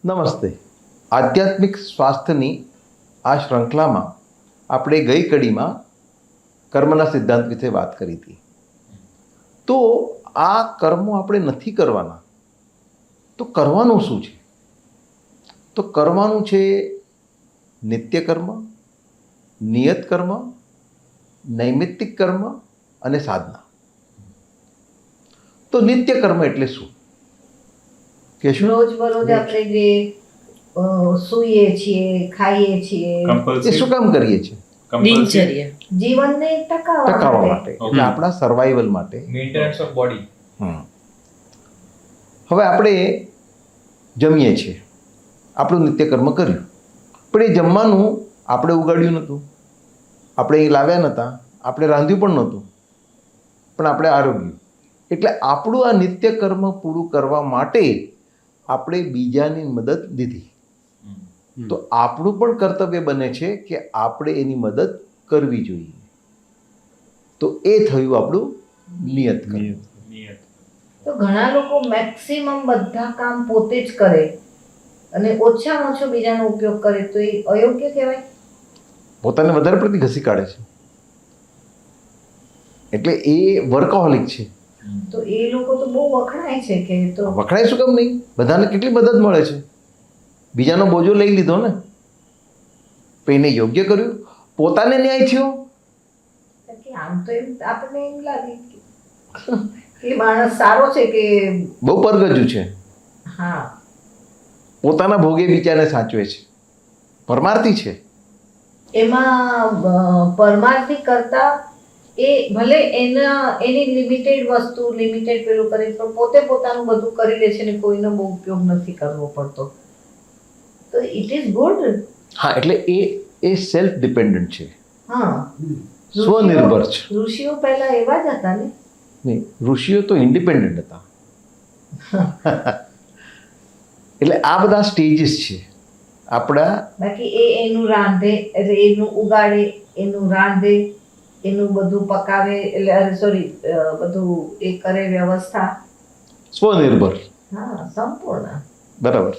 નમસ્તે. આધ્યાત્મિક સ્વાસ્થ્યની આ શ્રૃંખલામાં આપણે ગઈ કડીમાં કર્મના સિદ્ધાંત વિશે વાત કરી હતી. તો આ કર્મો આપણે નથી કરવાના, તો કરવાનું શું છે? તો કરવાનું છે નિત્ય કર્મ, નિયત કર્મ, નૈમિત્તિક કર્મ અને સાધના. તો નિત્ય કર્મ એટલે શું? કે શું રોજ બરોજ આપણે જે સૂઈએ છીએ, ખાઈએ છીએ, એ શું કામ કરીએ છીએ? દિનચર્યા જીવનને ટકાવવા ટકાવવા માટે, એટલે આપણા સર્વાઈવલ માટે. Maintenance of body. હવે આપણે જમીએ છીએ, આપણું નિત્ય કર્મ કર્યું, પણ એ જમવાનું આપણે ઉગાડ્યું નહોતું, આપણે એ લાવ્યા નહોતા, આપણે રાંધ્યું પણ નહોતું, પણ આપણે આરોગ્ય. એટલે આપણું આ નિત્ય કર્મ પૂરું કરવા માટે આપણે બીજાની મદદ લીધી. તો આપણું પણ કર્તવ્ય બને છે કે આપણે એની મદદ કરવી જોઈએ. તો એ થયું આપણું નિયત કર્મ. તો ઘણા લોકો મેક્સિમમ બધા કામ પોતે જ કરે અને ઓછામાં ઓછો બીજાનો ઉપયોગ કરે, તો એ અયોગ્ય કહેવાય. પોતાને વધારે પડતી ઘસી કાઢે છે, એટલે એ વર્કહોલિક છે. તો એ લોકો તો બહુ વખણાય છે કે તો વખણાય શું કામ નહીં? બધાને કેટલી મદદ મળે છે. બીજાનો બોજો લઈ લીધો ને, પણ એને યોગ્ય કર્યું, પોતાને ન્યાય થયો. કે આમ તો એમ આપણને એમ લાગે કે એ માણસ સારો છે કે બહુ પરગજુ છે, હા પોતાના ભોગે બીજાને સાચવે છે, પરમાર્થી છે. એમાં પરમાર્થી કરતા એ ભલે એની લિમિટેડ વસ્તુ લિમિટેડ પેલું કરે પણ પોતે પોતાનું બધું કરી લે છે ને કોઈનો બહુ ઉપયોગ નથી કરવો પડતો, તો ઇટ ઇઝ ગુડ. હા, એટલે એ સેલ્ફ ડિપેન્ડન્ટ છે, હા, સ્વનિર્ભર છે. ઋષિઓ પહેલા એવા જ હતા ને. નહીં, ઋષિઓ તો ઇન્ડિપેન્ડન્ટ હતા. એટલે આ બધા સ્ટેજીસ છે આપણા. બાકી એનું રાંધે, એનું ઉગાડે, એનું રાંધે, એનું બધું પકાવે, એટલે સોરી બધું એ કરે વ્યવસ્થા. સ્વનિર્ભર. હા, સંપૂર્ણ. બરાબર.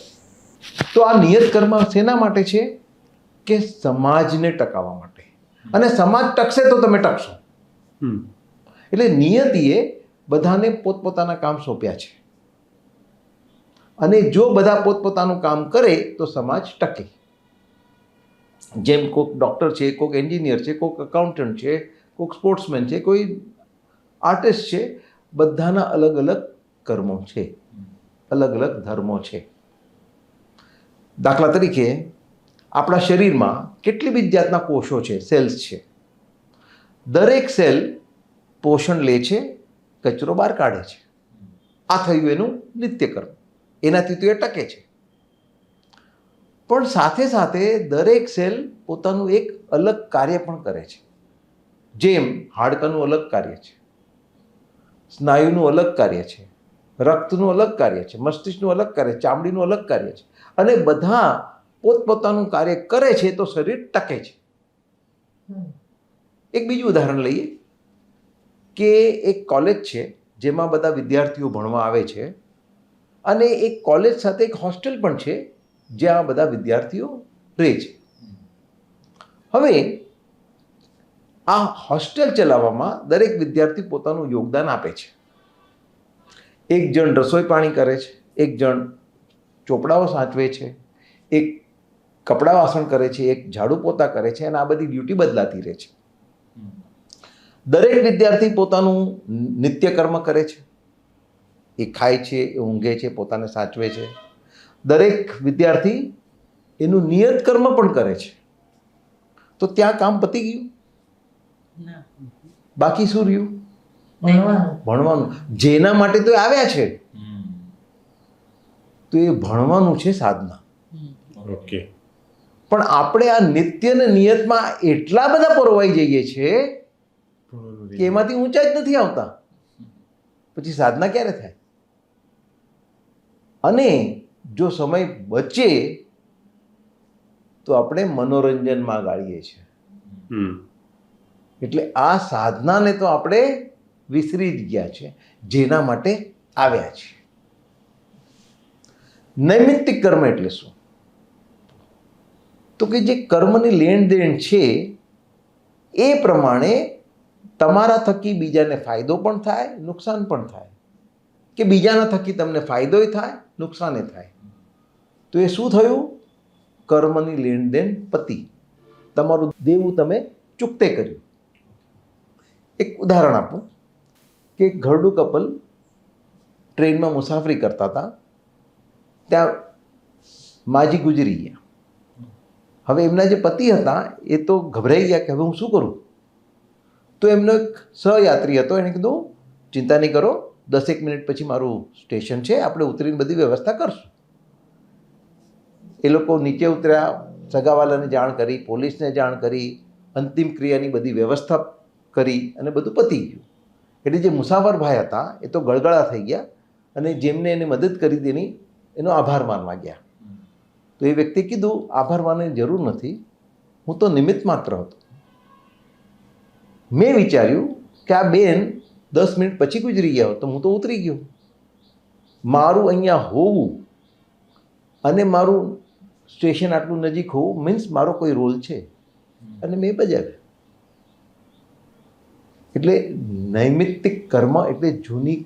તો આ નિયત કર્મ શેના માટે છે? કે સમાજને ટકાવવા માટે. અને સમાજ ટકશે તો તમે ટકશો. એટલે નિયતિએ બધાને પોતપોતાના કામ સોંપ્યા છે, અને જો બધા પોતપોતાનું કામ કરે તો સમાજ ટકે. જેમ કોઈક ડૉક્ટર છે, કોઈક એન્જિનિયર છે, કોઈક અકાઉન્ટન્ટ છે, કોઈક સ્પોર્ટ્સમેન છે, કોઈ આર્ટિસ્ટ છે. બધાના અલગ અલગ કર્મો છે, અલગ અલગ ધર્મો છે. દાખલા તરીકે આપણા શરીરમાં કેટલી બધી જાતના કોષો છે, સેલ્સ છે. દરેક સેલ પોષણ લે છે, કચરો બહાર કાઢે છે. આ થયું એનું નિત્ય કર્મ, એનાથી તો એ ટકે છે. પણ સાથે સાથે દરેક સેલ પોતાનું એક અલગ કાર્ય પણ કરે છે. જેમ હાડકાનું અલગ કાર્ય છે, સ્નાયુનું અલગ કાર્ય છે, રક્તનું અલગ કાર્ય છે, મસ્તિષ્કનું અલગ કાર્ય, ચામડીનું અલગ કાર્ય છે. અને બધા પોતપોતાનું કાર્ય કરે છે તો શરીર ટકે છે. એક બીજું ઉદાહરણ લઈએ કે એક કોલેજ છે જેમાં બધા વિદ્યાર્થીઓ ભણવા આવે છે, અને એક કોલેજ સાથે એક હોસ્ટેલ પણ છે જ્યાં બધા વિદ્યાર્થીઓ રહે છે. હવે આ હોસ્ટેલ ચલાવવામાં દરેક વિદ્યાર્થી પોતાનું યોગદાન આપે છે. એક જણ રસોઈ પાણી કરે છે, એક જણ ચોપડાઓ સાચવે છે, એક કપડાં વાસણ કરે છે, એક ઝાડુ પોતા કરે છે, અને આ બધી ડ્યુટી બદલાતી રહે છે. દરેક વિદ્યાર્થી પોતાનું નિત્ય કર્મ કરે છે. એ ખાય છે, એ ઊંઘે છે, પોતાને સાચવે છે. દરેક વિદ્યાર્થી એનું નિયત કર્મ પણ કરે છે. તો ત્યાં કામ પતી ગયું? બાકી શું રહ્યું? ભણવાનું. જેના માટે તો આવ્યા છે, તો એ ભણવાનું છે, સાધના. ઓકે. પણ આપણે આ નિત્ય ને નિયતમાં એટલા બધા પરોવાઈ જઈએ છીએ કે એમાંથી ઊંચા જ નથી આવતા. પછી સાધના ક્યારે થાય? અને જો સમય બચે તો આપણે મનોરંજનમાં ગાળીએ છીએ. એટલે આ સાધનાને તો આપણે વિસરી જ ગયા છે, જેના માટે આવ્યા છે. નૈમિત્તિક કર્મ એટલે શું? તો કે જે કર્મની લેણ દેણ છે એ પ્રમાણે તમારા થકી બીજાને ફાયદો પણ થાય, નુકસાન પણ થાય, કે બીજાના થકી તમને ફાયદોય થાય, નુકસાને થાય. તો એ શું થયું? કર્મની લેણ દેણ પતી, તમારું દેવું તમે ચૂકતે કર્યું. એક ઉદાહરણ આપું કે ઘરડું કપલ ટ્રેનમાં મુસાફરી કરતા હતા, ત્યાં માજી ગુજરી ગયા. હવે એમના જે પતિ હતા એ તો ગભરાઈ ગયા કે હવે હું શું કરું. તો એમનો એક સહયાત્રી હતો, એણે કીધું ચિંતા નહીં કરો, 10 મિનિટ પછી મારું સ્ટેશન છે, આપણે ઉતરીને બધી વ્યવસ્થા કરશું. એ લોકો નીચે ઉતર્યા, સગાવાલાને જાણ કરી, પોલીસને જાણ કરી, અંતિમ ક્રિયાની બધી વ્યવસ્થા કરી અને બધું પતી ગયું. એટલે જે મુસાફર ભાઈ હતા એ તો ગળગળા થઈ ગયા અને જેમને એને મદદ કરી તેની એનો આભાર માનવા ગયા. તો એ વ્યક્તિએ કીધું આભાર માનવાની જરૂર નથી, હું તો નિમિત્ત માત્ર હતો. મેં વિચાર્યું કે આ બેન 10 મિનિટ પછી ગુજરી ગયા હોત તો હું તો ઉતરી ગયો. મારું અહીંયા હોવું અને મારું સ્ટેશન આટલું નજીક હોવું મીન્સ મારો કોઈ રોલ છે અને મેં બજાવ્યો. એટલે નૈમિત્તિક કર્મ એટલે જૂની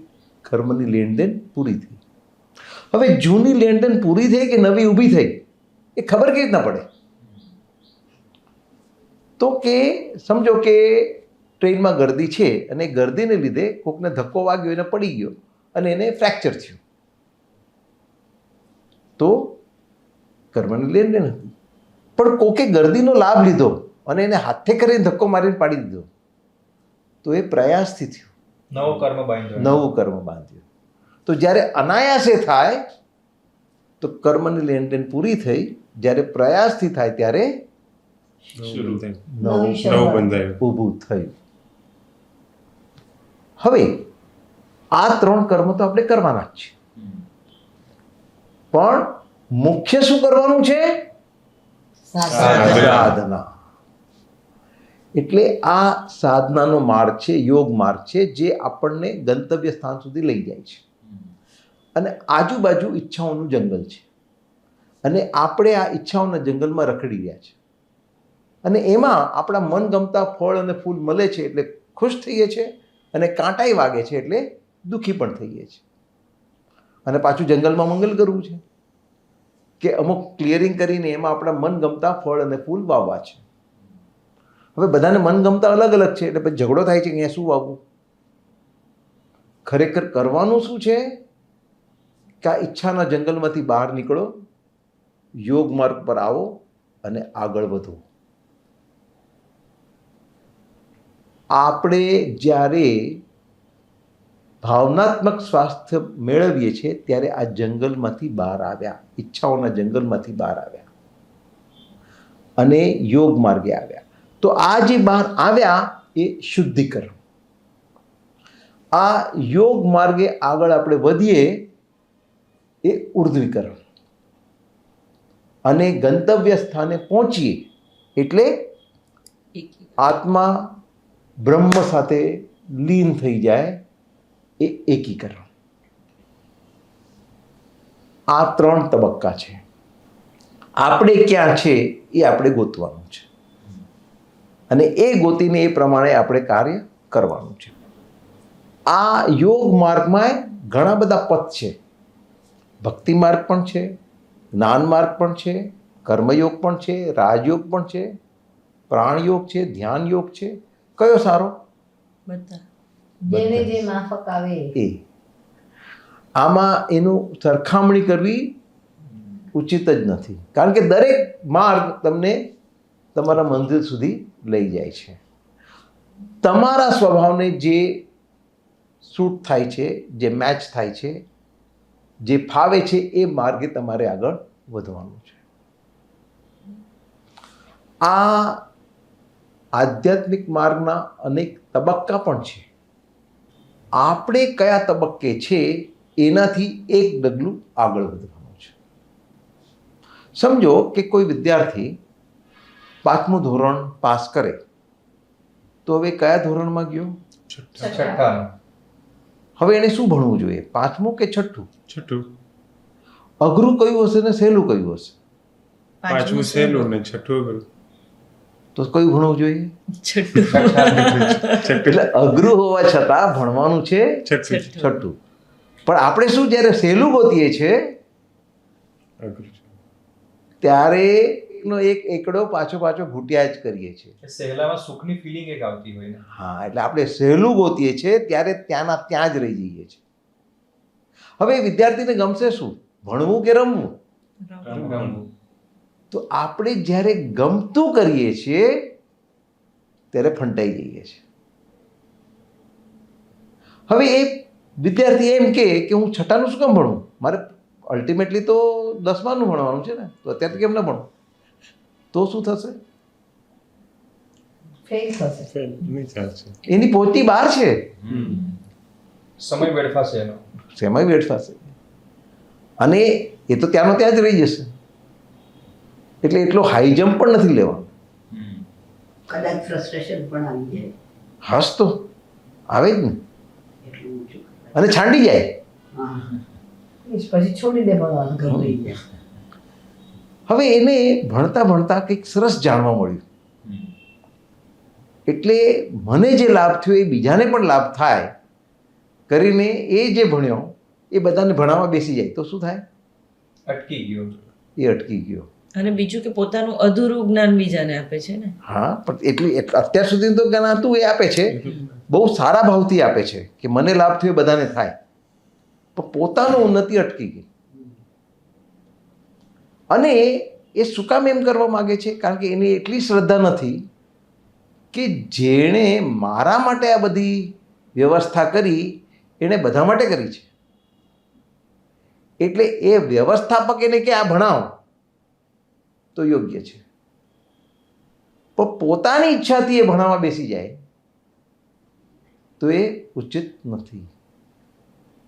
કર્મની લેણદેણ પૂરી થઈ. હવે જૂની લેણદેણ પૂરી થઈ કે નવી ઊભી થઈ એ ખબર કેવી રીતના પડે? તો કે સમજો કે ટ્રેનમાં ગર્દી છે અને ગર્દીને લીધે કોકને ધક્કો વાગ્યો, એને પડી ગયો અને એને ફ્રેક્ચર થયું. તો કર્મની લેણદેણ હતી. પણ કોકે ગર્દીનો લાભ લીધો અને એને હાથે કરીને ધક્કો મારીને પાડી દીધો, તો એ પ્રયાસથી થયું, નવું કર્મ બાંધ્યું. તો જ્યારે અનાયાસે થાય તો કર્મની લેણદેણ પૂરી થઈ, જ્યારે પ્રયાસથી થાય ત્યારે નવું ઊભું થયું. હવે આ 3 કર્મ તો આપણે કરવાના જ છે, પણ મુખ્ય શું કરવાનું છે? સાધના. એટલે આ સાધનાનો માર્ગ છે, યોગ માર્ગ છે, જે આપણને ગંતવ્ય સ્થાન સુધી લઈ જાય છે. અને આજુબાજુ ઈચ્છાઓનું જંગલ છે અને આપણે આ ઈચ્છાઓના જંગલમાં રખડી રહ્યા છે. અને એમાં આપણા મનગમતા ફળ અને ફૂલ મળે છે એટલે ખુશ થઈએ છીએ અને કાંટાઈ વાગે છે એટલે દુઃખી પણ થઈએ છીએ. અને પાછું જંગલમાં મંગલ કરવું છે કે અમુક ક્લિયરિંગ કરીને એમાં આપણા મનગમતા ફળ અને ફૂલ વાવવા છે. હવે બધાને મનગમતા અલગ અલગ છે એટલે પછી ઝઘડો થાય છે કે અહીંયા શું વાવવું. ખરેખર કરવાનું શું છે કે આ ઈચ્છાના જંગલમાંથી બહાર નીકળો, યોગ માર્ગ પર આવો અને આગળ વધો. આપણે જ્યારે ભાવનાત્મક સ્વાસ્થ્ય મેળવીએ છીએ ત્યારે આ જંગલમાંથી બહાર આવ્યા, ઈચ્છાઓના જંગલમાંથી બહાર આવ્યા અને યોગ માર્ગે આવ્યા. તો આ જે બહાર આવ્યા એ શુદ્ધિકરણ. આ યોગ માર્ગે આગળ આપણે વધીએ એ ઉર્ધ્વીકરણ. અને ગંતવ્ય સ્થાને પહોંચીએ એટલે આત્મા બ્રહ્મ સાથે લીન થઈ જાય એ એકીકરણ. આ 3 તબક્કા છે. આપણે ક્યાં છે એ આપણે ગોતવાનું છે અને એ ગોતીને એ પ્રમાણે આપણે કાર્ય કરવાનું છે. આ યોગ માર્ગમાં ઘણા બધા પથ છે. ભક્તિ માર્ગ પણ છે, જ્ઞાન માર્ગ પણ છે, કર્મયોગ પણ છે, રાજયોગ પણ છે, પ્રાણયોગ છે, ધ્યાન યોગ છે. કયો સારો? બધા. જેને જે માફક આવે એ. આમાં એનું સરખામણી કરવી ઉચિત જ નથી, કારણ કે દરેક માર્ગ તમને તમારા મંઝિલ સુધી લઈ જાય છે. તમારા સ્વભાવને જે સૂટ થાય છે, જે મેચ થાય છે, જે ફાવે છે એ માર્ગે તમારે આગળ વધવાનું છે. આ આધ્યાત્મિક માર્ગના અનેક તબક્કા પણ છે. આપણે કયા તબક્કે છે એનાથી એક ડગલું આગળ વધવાનું છે. સમજો કે કોઈ વિદ્યાર્થી 5મું ધોરણ પાસ કરે તો હવે કયા ધોરણમાં ગયો? છઠ્ઠા. હવે એને શું ભણવું જોઈએ, 5મું કે 6ઠું? 6ઠું. અઘરું કયું હશે ને સહેલું કયું હશે? પાંચમું સહેલું ને છઠ્ઠું અઘરું. તો કયું ભણવું જોઈએ? છઠ્ઠું એટલે અઘરું હોવા છતાં ભણવાનું છે છઠ્ઠું છઠ્ઠું. પણ આપણે શું જ્યારે સહેલું ગોતીએ છીએ અઘરું છે. ત્યારે એનો એક એકડો પાછો ઘૂંટ્યા જ કરીએ છીએ. સહેલામાં સુખની ફિલિંગ એક આવતી હોય ને. હા, એટલે આપણે સહેલું ગોતીએ છીએ ત્યારે ત્યાંના ત્યાં જ રહી જઈએ છીએ. હવે વિદ્યાર્થીને ગમશે શું, ભણવું કે રમવું? ગમવું. તો આપણે જ્યારે ગમતું કરીએ છીએ ત્યારે ફંટાઈ જઈએ છીએ. હવે એ વિદ્યાર્થી એમ કે હું છઠ્ઠાનું શું કામ ભણું, મારે અલ્ટિમેટલી તો 10માનું ભણવાનું છે ને, તો અત્યારે કેમ ન ભણું? તો શું થશે? ફેલ થશે. ફેલ નહીં ચાલશે. એની પહોંચની બહાર છે, સમય વેડફાશે એનો. સેમાય વેડફાશે અને એ તો ત્યાંનો ત્યાં જ રહી જશે. એટલે એટલો હાઈ જમ્પ પણ નથી લેવાનો. કદાચ ફ્રસ્ટ્રેશન પણ આવી જાય હસ તો આવે જ ને, એટલું ઊંચું અને છાંડી જાય. હા પછી છોડી દે ભણવાનું. ગભરાઈ જાય. હવે એને ભણતા ભણતા કંઈક સરસ જાણવા મળ્યું, એટલે મને જે લાભ થયો એ બીજાને પણ લાભ થાય કરીને એ જે ભણ્યો એ બધાને ભણાવવા બેસી જાય તો શું થાય? અટકી ગયો. એ અટકી ગયો. અને બીજું કે પોતાનું અધૂરું જ્ઞાન બીજાને આપે છે ને. હા, પણ અત્યાર સુધી તો જ્ઞાન હતું એ આપે છે, બહુ સારા ભાવથી આપે છે કે મને લાભ થયો એ બધાને થાય, પણ પોતાનું ઉન્નતિ અટકી ગઈ. અને એ શું કામ એમ કરવા માગે છે? કારણ કે એની એટલી શ્રદ્ધા નથી કે જેણે મારા માટે આ બધી વ્યવસ્થા કરી એણે બધા માટે કરી છે. એટલે એ વ્યવસ્થાપક એને કે આ ભણાવો તો યોગ્ય છે, પણ પોતાની ઈચ્છાથી એ ભણાવવા બેસી જાય તો એ ઉચિત નથી.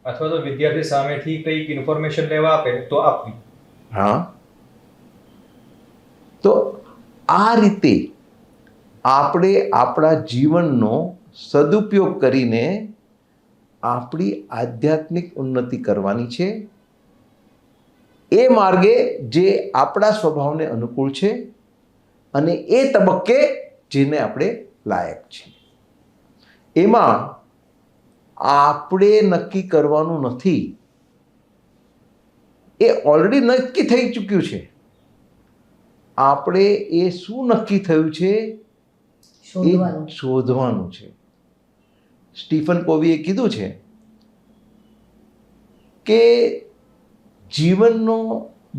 અથવા તો વિદ્યાર્થી સામેથી કંઈક ઇન્ફોર્મેશન લેવા આપે તો આપવી. હા, તો આ રીતે આપણે આપણા જીવનનો સદુપયોગ કરીને આપણી આધ્યાત્મિક ઉન્નતિ કરવાની છે, એ માર્ગે જે આપણા સ્વભાવને અનુકૂળ છે અને એ તબક્કે જેને આપણે લાયક છીએ. એમાં આપણે નક્કી કરવાનું નથી, એ ઓલરેડી નક્કી થઈ ચૂક્યું છે. આપણે એ શું નક્કી થયું છે એ શોધવાનું છે. સ્ટીફન કોવીએ કીધું છે કે જીવનનો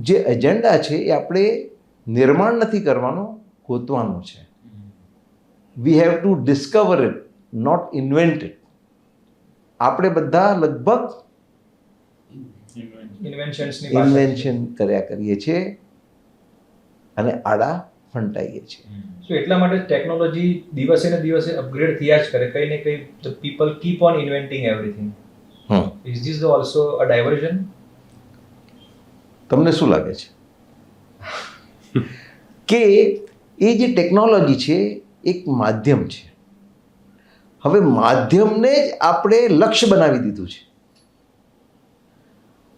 જે એજન્ડા છે એ આપણે નિર્માણ નથી કરવાનો, ગોતવાનું છે. We have to discover it, not invent it. આપણે બધા લગભગ ઇન્વેન્શન્સની ઇન્વેન્શન કર્યા કરીએ છીએ અને આડા ફંટાઈએ છીએ. સો એટલા માટે ટેકનોલોજી દિવસે ને દિવસે અપગ્રેડ થયા જ કરે, કંઈ ને કંઈ the people keep on inventing everything. Is this also a diversion? તમને શું લાગે છે કે એ જે ટેકનોલોજી છે એક માધ્યમ છે? હવે માધ્યમને જ આપણે લક્ષ્ય બનાવી દીધું છે.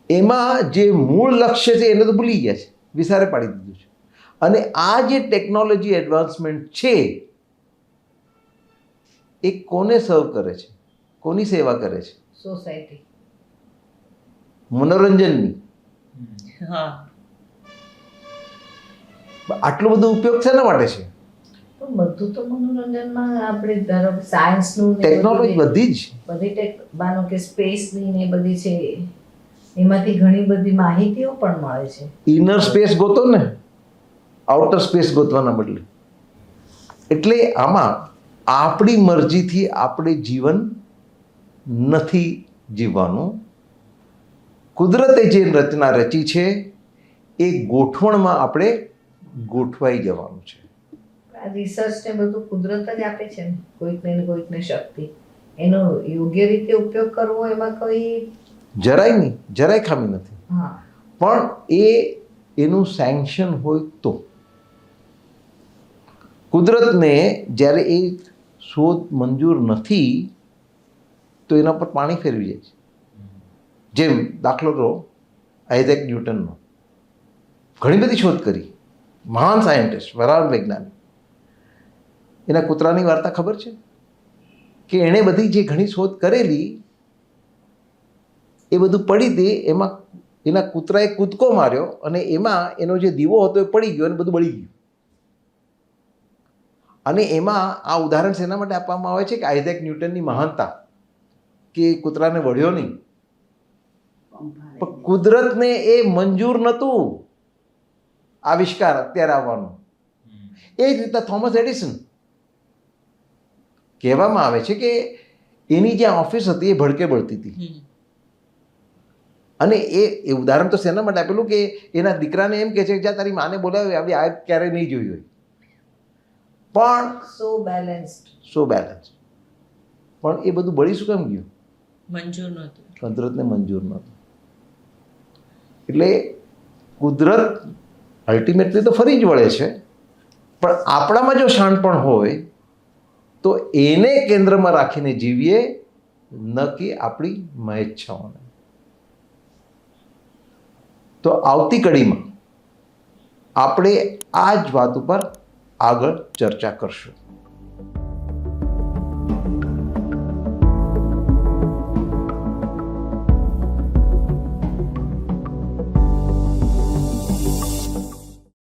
એમાં જે મૂળ લક્ષ્ય છે એને તો ભૂલી ગયા છે, વિસારે પાડી દીધું છે. અને આ જે ટેકનોલોજી એડવાન્સમેન્ટ છે એ કોને સર્વ કરે છે, કોની સેવા કરે છે? સોસાયટી. મનોરંજનની. હા, આટલો બધો ઉપયોગ શેના માટે છે? પણ બધું તો મનોરંજનમાં આપણે ધારો કે સાયન્સનું ને ટેકનોલોજી બધી જ. બધી માનો કે સ્પેસની ને બધી છે, એમાંથી ઘણી બધી માહિતીઓ પણ મળે છે. ઇનર સ્પેસ ગોતો ને, આઉટર સ્પેસ ગોતવાના બદલે. એટલે આમાં આપણી મરજીથી આપણે જીવન નથી જીવવાનું. કુદરતે જે રચના રચી છે એ ગોઠવણમાં આપણે ગોઠવાઈ જવાનું છે. આ રિસર્ચ ને બધું કુદરત જ આપે છે ને, કોઈકને ને કોઈકને શક્તિ. એનો યોગ્ય રીતે ઉપયોગ કરવો એમાં કોઈ જરાય નહીં, જરાય ખામી નથી. હા, પણ એનું સેન્કશન હોય તો. કુદરતને જ્યારે એ શોધ મંજૂર નથી તો એના પર પાણી ફેરવી જાય છે. જેમ દાખલો લો આઇઝેક ન્યૂટનનો. ઘણી બધી શોધ કરી, મહાન સાયન્ટિસ્ટ, વરાળ વૈજ્ઞાનિક. એના કૂતરાની વાર્તા ખબર છે કે એણે બધી જે ઘણી શોધ કરેલી એ બધું પડી હતી, એમાં એના કૂતરાએ કૂદકો માર્યો અને એમાં એનો જે દીવો હતો એ પડી ગયો અને બધું બળી ગયું. અને એમાં આ ઉદાહરણ શેના માટે આપવામાં આવે છે કે આઇઝેક ન્યૂટનની મહાનતા, કે કૂતરાને વળ્યો નહીં, પણ કુદરતને એ મંજૂર નહોતું આવિષ્કાર અત્યારે આવવાનું. એ જ રીતના થોમસ એડિસન, કહેવામાં આવે છે કે એની જ્યાં ઓફિસ હતી એ ભડકે બળતી હતી. અને એ ઉદાહરણ તો શેના માટે આપેલું કે એના દીકરાને એમ કહે છે કે જ્યાં તારી માને બોલાવી આવી આ ક્યારેય નહીં જોઈ હોય, પણ સો બેલેન્સ્ડ. પણ એ બધું બળી શું કેમ ગયું? મંજૂર નહોતું. કુદરતને મંજૂર નહોતું. એટલે કુદરત અલ્ટિમેટલી તો ફરી જ વળે છે, પણ આપણામાં જો શાણપણ હોય તો એને કેન્દ્રમાં રાખીને જીવીએ, ન કે આપણી મહેચ્છાઓને. તો આવતી કડીમાં આપણે આ જ વાત ઉપર આગળ ચર્ચા કરશું.